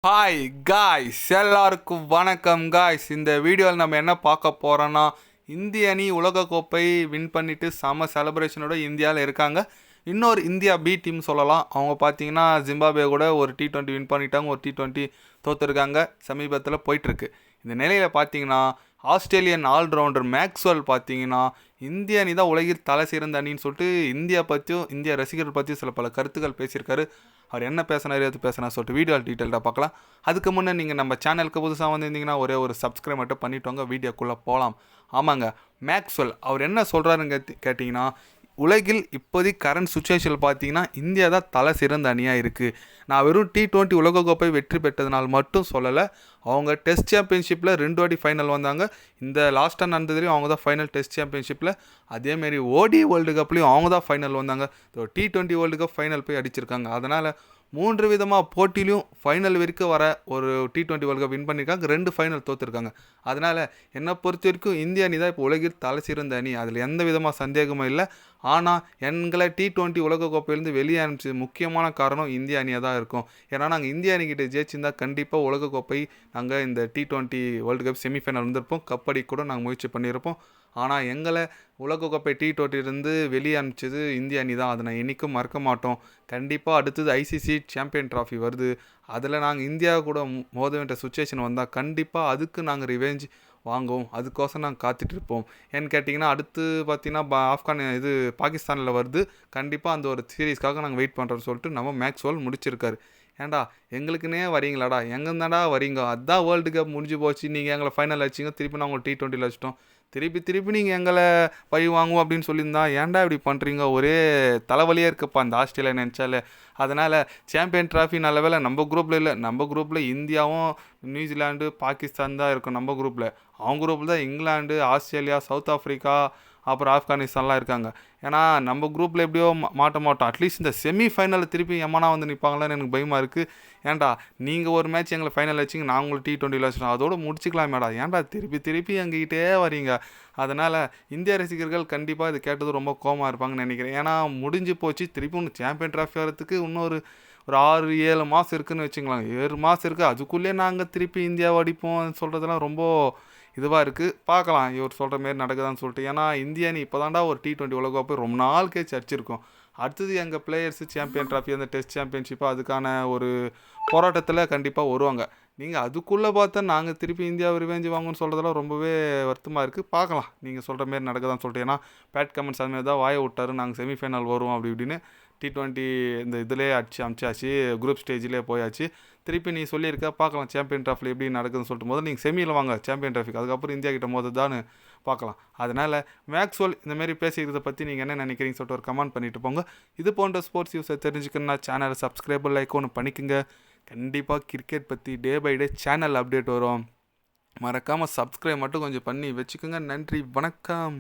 Hi guys, எல்லாருக்கும் வணக்கம் guys. இந்த வீடியோவில் நம்ம என்ன பார்க்க போகிறோன்னா, இந்திய அணி உலகக்கோப்பை வின் பண்ணிவிட்டு செம செலிப்ரேஷனோட இந்தியாவில் இருக்காங்க. இன்னொரு இந்தியா பி டீம் சொல்லலாம். அவங்க பார்த்தீங்கன்னா ஜிம்பாப்வே கூட ஒரு T20 வின் பண்ணிட்டாங்க, ஒரு T20 தோற்றுருக்காங்க, சமீபத்தில் போயிட்டுருக்கு. இந்த நிலையில் பார்த்தீங்கன்னா ஆஸ்திரேலியன் ஆல்ரவுண்டர் மேக்ஸ்வெல் பார்த்தீங்கன்னா இந்திய அணி தான் உலகில் தலை சிறந்த அணின்னு சொல்லிட்டு இந்தியா பற்றியும் இந்திய ரசிகர்கள் பற்றியும் சில பல கருத்துக்கள் பேசியிருக்காரு. அவர் என்ன பேசினார், எது பேசினா சொல்லிட்டு வீடியோ டீட்டெயில்டாக பார்க்கலாம். அதுக்கு முன்னே நீங்கள் நம்ம சேனலுக்கு புதுசாக வந்திருந்தீங்கன்னா ஒரே ஒரு சப்ஸ்கிரைப் மட்டும் பண்ணிவிட்டோங்க, வீடியோக்குள்ளே போகலாம். ஆமாங்க, மேக்ஸ்வெல் அவர் என்ன சொல்கிறாருன்னு கேட்டிங்கன்னா, உலகில் இப்போதைக்கு கரண்ட் சுச்சுவேஷனில் பார்த்தீங்கன்னா இந்தியா தான் தலை சிறந்த அணியாக இருக்குது. நான் வெறும் T20 உலகக்கோப்பை வெற்றி பெற்றதுனால் மட்டும் சொல்லலை. அவங்க டெஸ்ட் சாம்பியன்ஷிப்பில் 2 வாட்டி ஃபைனல் வந்தாங்க. இந்த லாஸ்ட்டாக நடந்ததுலேயும் அவங்க தான் ஃபைனல் டெஸ்ட் சாம்பியன்ஷிப்பில். அதேமாரி ஓடி வேர்ல்டு கப்லேயும் அவங்க தான் ஃபைனல் வந்தாங்க. T20 வேர்ல்டு கப் ஃபைனல் போய் அடிச்சிருக்காங்க. அதனால் 3 விதமாக போட்டிலையும் ஃபைனல் வரைக்கும் வர ஒரு T20 வேர்ல்டு கப் வின் பண்ணியிருக்காங்க. 2 ஃபைனல் தோற்றுருக்காங்க. அதனால் என்னை பொறுத்த வரைக்கும் இந்திய அணி தான் இப்போ உலகில் தலை சிறந்த அணி, அதில் எந்த விதமாக சந்தேகமும் இல்லை. ஆனால் எங்களை T20 உலகக்கோப்பையிலேருந்து வெளியே அனுப்பிச்சது முக்கியமான காரணம் இந்திய அணியாக தான் இருக்கும். ஏன்னா நாங்கள் இந்திய அணிக்கிட்ட ஜெயிச்சிருந்தால் கண்டிப்பாக உலகக்கோப்பை நாங்கள் இந்த T20 வேர்ல்டு கப் செமிஃபைனல் வந்திருப்போம், கப்படி கூட நாங்கள் முயற்சி பண்ணியிருப்போம். ஆனால் எங்களை உலகக்கோப்பை T20 வெளியே அனுப்பிச்சது இந்திய அணி தான். அதை நான் என்றைக்கும் மறக்க மாட்டோம். கண்டிப்பாக அடுத்தது ICC சாம்பியன் ட்ராஃபி வருது, அதில் நாங்கள் இந்தியா கூட மோத வேண்டிய சுச்சுவேஷன் வந்தால் கண்டிப்பாக அதுக்கு நாங்கள் ரிவெஞ்ச் வாங்குவோம். அதுக்கோசம் நாங்கள் காத்துட்ருப்போம். ஏன்னு கேட்டிங்கன்னா அடுத்து பார்த்திங்கன்னா பாகிஸ்தானில் வருது. கண்டிப்பாக அந்த ஒரு சீரீஸ்க்காக நாங்கள் வெயிட் பண்ணுறோன்னு சொல்லிட்டு நம்ம மேக்ஸ்வெல் முடிச்சிருக்காரு. ஏன்டா எங்களுக்குன்னே வரீங்களாடா, எங்கேருந்தாடா வரீங்க, அதுதான் வேர்ல்டு கப் முடிஞ்சு போச்சு, நீங்கள் எங்களை ஃபைனல் வச்சிங்க, திருப்பி நாங்கள் T20 வச்சிட்டோம், திருப்பி நீங்கள் எங்களை பழி வாங்குவோம் அப்படின்னு சொல்லியிருந்தா ஏன்டா இப்படி பண்ணுறீங்க, ஒரே தலைவலியாக இருக்குப்பா இந்த ஆஸ்திரேலியா நினச்சாலே. அதனால் சாம்பியன் ட்ராஃபி நல்ல வேலை நம்ம குரூப்பில் இல்லை. நம்ம குரூப்பில் இந்தியாவும் நியூசிலாண்டு பாகிஸ்தான் தான் இருக்கும். நம்ம குரூப்பில் அவங்க குரூப்பில் தான் இங்கிலாந்து, ஆஸ்திரேலியா, சவுத் ஆஃப்ரிக்கா, அப்புறம் ஆப்கானிஸ்தான்லாம் இருக்காங்க. ஏன்னா நம்ம குரூப்பில் எப்படியோ மாட்ட மாட்டோம். அட்லீஸ்ட் இந்த செமிஃபைனலில் திருப்பி எம்மனா வந்து நிற்பாங்களான்னு எனக்கு பயமாக இருக்குது. ஏன்டா நீங்கள் ஒரு மேட்ச் எங்களை ஃபைனல் வச்சிங்க, நான் உங்களை T20 வச்சிட்டோம், அதோடு முடிச்சிக்கலாமேடா, ஏன்டா திருப்பி எங்ககிட்டே வரீங்க. அதனால் இந்திய ரசிகர்கள் கண்டிப்பாக இது கேட்டது ரொம்ப கோவமாக இருப்பாங்கன்னு நினைக்கிறேன். ஏன்னா முடிஞ்சு போச்சு, திருப்பி ஒன்று சாம்பியன் ட்ராஃபி வரத்துக்கு இன்னொரு 6-7 மாதம் இருக்குதுன்னு வச்சுக்கலாம். 7 மாதம் இருக்குது, அதுக்குள்ளே நாங்கள் திருப்பி இந்தியாவை அடிப்போம் சொல்கிறதெல்லாம் ரொம்ப இதுவாக இருக்குது. பார்க்கலாம் இவர் சொல்கிற மாரி நடக்குதான்னு சொல்லிட்டு. ஏன்னா இந்திய அணி இப்போ தாண்டா ஒரு T20 உலகக்கோப்பை ரொம்ப நாள் கழிச்சு அடிச்சிருக்கோம். அடுத்தது எங்கள் பிளேயர்ஸு சாம்பியன் ட்ராஃபி அந்த டெஸ்ட் சாம்பியன்ஷிப்பு அதுக்கான ஒரு போராட்டத்தில் கண்டிப்பாக வருவாங்க. நீங்கள் அதுக்குள்ளே பார்த்தா நாங்கள் திருப்பி இந்தியாவை ரிவெஞ்ச் வாங்கணும்னு சொல்கிறதெல்லாம் ரொம்பவே வருத்தமாக இருக்குது. பார்க்கலாம் நீங்கள் சொல்கிற மாரி நடக்குதான்னு சொல்லிட்டு. ஏன்னா பேட் கமெண்ட்ஸ் அதுமாரி தான் வாயை விட்டார், நாங்கள் செமிஃபைனல் வருவோம் அப்படி இப்படின்னு. T20 இந்த இதிலே அமிச்சாச்சு, குரூப் ஸ்டேஜ்லேயே போயாச்சு. திருப்பி நீ சொல்லியிருக்க, பார்க்கலாம் சாம்பியன் ட்ராஃபில் எப்படி நடக்குதுன்னு சொல்லிட்டு முதல்ல நீங்கள் செமியில் வாங்க சாம்பியன் ட்ராஃபிக்கு, அதுக்கப்புறம் இந்தியா கிட்ட மோதுதான்னு பார்க்கலாம். அதனால் மேக்ஸ்வெல் இந்தமாரி பேசிக்கிறத பற்றி நீங்கள் என்ன நினைக்கிறீங்கன்னு சொல்லிட்டு ஒரு கமெண்ட் பண்ணிட்டு போங்க. இது போன்ற ஸ்போர்ட்ஸ் நியூஸை தெரிஞ்சுக்கணுன்னா சேனலை சப்ஸ்கிரைபர் லைக் ஒன்று பண்ணிக்கோங்க. கண்டிப்பாக கிரிக்கெட் பற்றி day by day channel update வரும். மறக்காமல் சப்ஸ்கிரைப் மட்டும் கொஞ்சம் பண்ணி வச்சுக்கோங்க. நன்றி, வணக்கம்.